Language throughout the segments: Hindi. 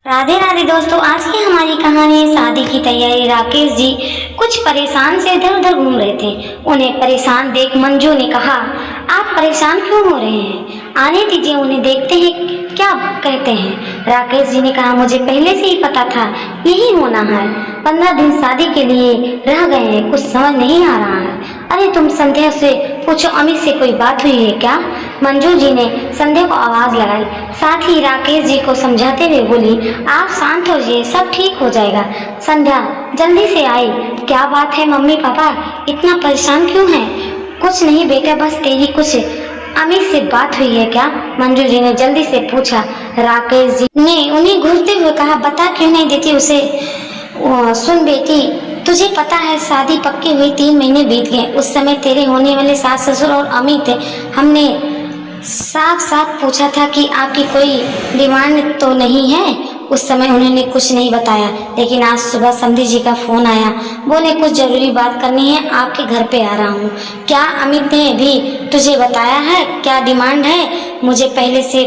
राधे राधे दोस्तों, आज की हमारी कहानी है शादी की तैयारी। राकेश जी कुछ परेशान से इधर उधर घूम रहे थे। उन्हें परेशान देख मंजू ने कहा, आप परेशान क्यों हो रहे हैं? आने दीजिए, उन्हें देखते हैं क्या कहते हैं। राकेश जी ने कहा, मुझे पहले से ही पता था यही होना है। 15 दिन शादी के लिए रह गए हैं, कुछ समझ नहीं आ रहा है। अरे तुम संध्या से पूछो, अमित से कोई बात हुई है क्या? मंजू जी ने संध्या को आवाज लगाई, साथ ही राकेश जी को समझाते हुए बोली, आप शांत हो जाइए, सब ठीक हो जाएगा। संध्या जल्दी से आई। क्या बात है मम्मी पापा, इतना परेशान क्यों हैं? कुछ नहीं बेटा, बस तेरी कुछ अमित से बात हुई है क्या? मंजू जी ने जल्दी से पूछा। राकेश जी ने उन्हें घूरते हुए कहा, बता क्यों नहीं देती उसे? सुन बेटी, तुझे पता है शादी पक्की हुई 3 महीने बीत गए। उस समय तेरे होने वाले सास ससुर और अमित हमने साफ साफ पूछा था कि आपकी कोई डिमांड तो नहीं है। उस समय उन्होंने कुछ नहीं बताया, लेकिन आज सुबह समधी जी का फोन आया। बोले कुछ जरूरी बात करनी है, आपके घर पे आ रहा हूँ। क्या अमित ने भी तुझे बताया है क्या डिमांड है? मुझे पहले से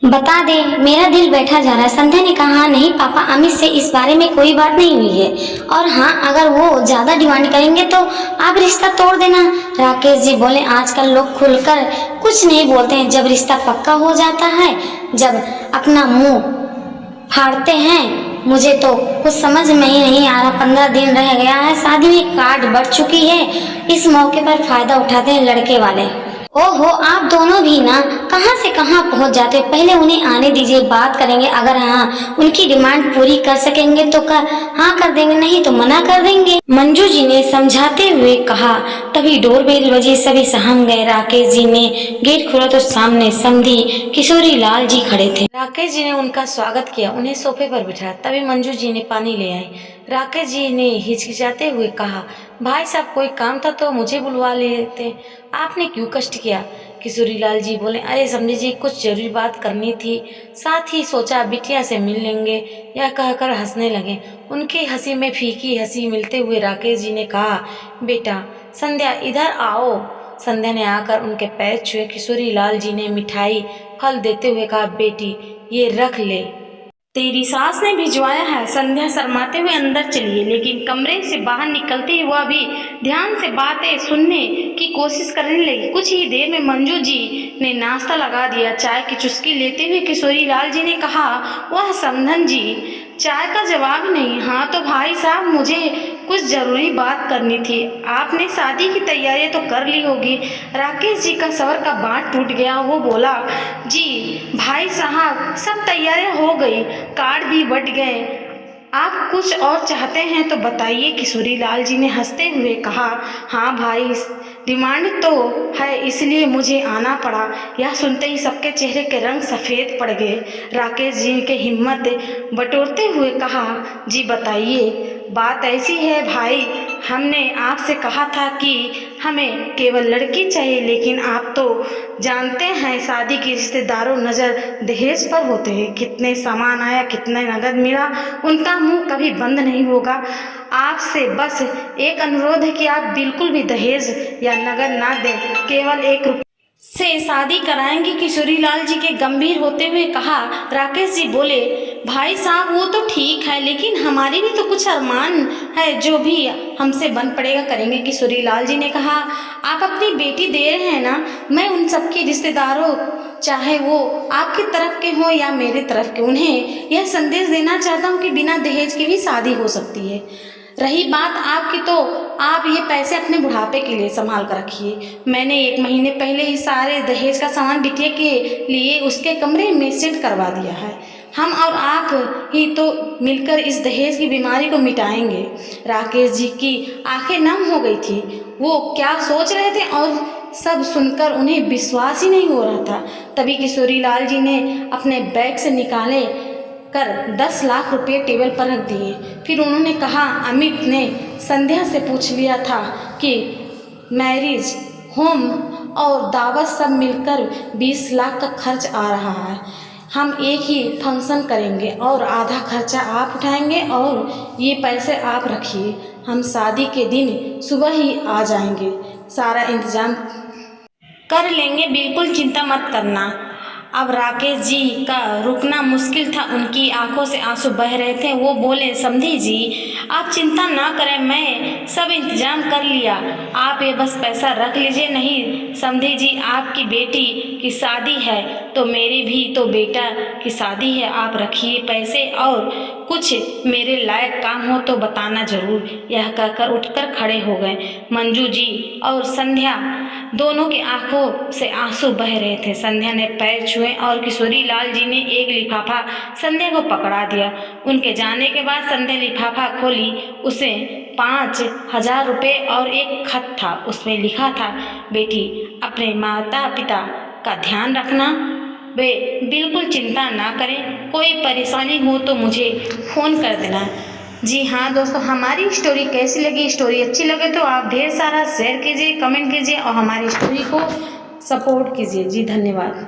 बता दे, मेरा दिल बैठा जा रहा है। संध्या ने कहा, हाँ नहीं पापा, अमित से इस बारे में कोई बात नहीं हुई है। और हाँ, अगर वो ज्यादा डिमांड करेंगे तो आप रिश्ता तोड़ देना। राकेश जी बोले, आजकल लोग खुलकर कुछ नहीं बोलते हैं। जब रिश्ता पक्का हो जाता है, जब अपना मुंह फाड़ते हैं। मुझे तो कुछ समझ में ही नहीं आ रहा। 15 दिन रह गया है, शादी में कार्ड बढ़ चुकी है। इस मौके पर फायदा उठाते हैं लड़के वाले। ओहो, आप दोनों भी ना कहां से कहां पहुंच जाते हो। पहले उन्हें आने दीजिए, बात करेंगे। अगर हाँ उनकी डिमांड पूरी कर सकेंगे तो हाँ कर देंगे, नहीं तो मना कर देंगे, मंजू जी ने समझाते हुए कहा। तभी डोरबेल बजी, सभी सहम गए। राकेश जी ने गेट खोला तो सामने समधी किशोरी लाल जी खड़े थे। राकेश जी ने उनका स्वागत किया, उन्हें सोफे पर बिठाया। तभी मंजू जी ने पानी ले आई। राकेश जी ने हिचकिचाते हुए कहा, भाई साहब कोई काम था तो मुझे बुलवा लेते, आपने क्यों कष्ट किया? किशोरी लाल जी बोले, अरे समझी जी, कुछ जरूरी बात करनी थी, साथ ही सोचा बिटिया से मिल लेंगे। यह कहकर हंसने लगे। उनकी हंसी में फीकी हंसी मिलते हुए राकेश जी ने कहा, बेटा संध्या इधर आओ। संध्या ने आकर उनके पैर छुए। किशोरी लाल जी ने मिठाई फल देते हुए कहा, बेटी ये रख ले, तेरी सास ने भिजवाया है। संध्या शर्माते हुए अंदर चली, लेकिन कमरे से बाहर निकलते ही वह भी ध्यान से बातें सुनने की कोशिश करने लगी। कुछ ही देर में मंजू जी ने नाश्ता लगा दिया। चाय की चुस्की लेते हुए किशोरी लाल जी ने कहा, वह समधन जी चाय का जवाब नहीं। हाँ तो भाई साहब, मुझे कुछ जरूरी बात करनी थी। आपने शादी की तैयारी तो कर ली होगी। राकेश जी का सबर का बांध टूट गया। वो बोला, जी भाई साहब सब तैयारियां हो गई, कार्ड भी बट गए। आप कुछ और चाहते हैं तो बताइए। किशोरी लाल जी ने हंसते हुए कहा, हाँ भाई, डिमांड तो है, इसलिए मुझे आना पड़ा। यह सुनते ही सबके चेहरे के रंग सफ़ेद पड़ गए। राकेश जी के हिम्मत बटोरते हुए कहा, जी बताइए। बात ऐसी है भाई, हमने आपसे कहा था कि हमें केवल लड़की चाहिए, लेकिन आप तो जानते हैं शादी के रिश्तेदारों नज़र दहेज पर होते हैं। कितने सामान आया, कितने नगद मिला, उनका मुंह कभी बंद नहीं होगा। आपसे बस एक अनुरोध है कि आप बिल्कुल भी दहेज या नगद ना दें, केवल 1 रुपये से शादी कराएंगे। किशोरी लाल जी के गंभीर होते हुए कहा। राकेश जी बोले, भाई साहब वो तो ठीक है, लेकिन हमारी भी तो कुछ अरमान है, जो भी हमसे बन पड़ेगा करेंगे। किशोरी लाल जी ने कहा, आप अपनी बेटी दे रहे हैं ना, मैं उन सबके रिश्तेदारों, चाहे वो आपकी तरफ के हों या मेरे तरफ के, उन्हें यह संदेश देना चाहता हूँ कि बिना दहेज के भी शादी हो सकती है। रही बात आपकी, तो आप ये पैसे अपने बुढ़ापे के लिए संभाल कर रखिए। मैंने 1 महीने पहले ही सारे दहेज का सामान बिटिया के लिए उसके कमरे में सेट करवा दिया है। हम और आप ही तो मिलकर इस दहेज की बीमारी को मिटाएंगे। राकेश जी की आंखें नम हो गई थी। वो क्या सोच रहे थे और सब सुनकर उन्हें विश्वास ही नहीं हो रहा था। तभी किशोरी लाल जी ने अपने बैग से निकाले कर 10 लाख रुपए टेबल पर रख दिए। फिर उन्होंने कहा, अमित ने संध्या से पूछ लिया था कि मैरिज होम और दावत सब मिलकर 20 लाख का खर्च आ रहा है। हम एक ही फंक्शन करेंगे और आधा खर्चा आप उठाएंगे और ये पैसे आप रखिए। हम शादी के दिन सुबह ही आ जाएंगे, सारा इंतजाम कर लेंगे, बिल्कुल चिंता मत करना। अब राकेश जी का रुकना मुश्किल था, उनकी आंखों से आंसू बह रहे थे। वो बोले, समधी जी आप चिंता ना करें, मैं सब इंतजाम कर लिया, आप ये बस पैसा रख लीजिए। नहीं समधी जी, आपकी बेटी की शादी है तो मेरी भी तो बेटा की शादी है, आप रखिए पैसे, और कुछ मेरे लायक काम हो तो बताना जरूर। यह कहकर उठकर खड़े हो गए। मंजू जी और संध्या दोनों की आंखों से आंसू बह रहे थे। संध्या ने पैर छुए और किशोरी लाल जी ने एक लिफाफा संध्या को पकड़ा दिया। उनके जाने के बाद संध्या लिफाफा खोली, उसमें 5,000 रुपये और एक खत था। उसमें लिखा था, बेटी अपने माता पिता का ध्यान रखना, वे बिल्कुल चिंता ना करें, कोई परेशानी हो तो मुझे फ़ोन कर देना। जी हाँ दोस्तों, हमारी स्टोरी कैसी लगी? स्टोरी अच्छी लगे तो आप ढेर सारा शेयर कीजिए, कमेंट कीजिए और हमारी स्टोरी को सपोर्ट कीजिए। जी धन्यवाद।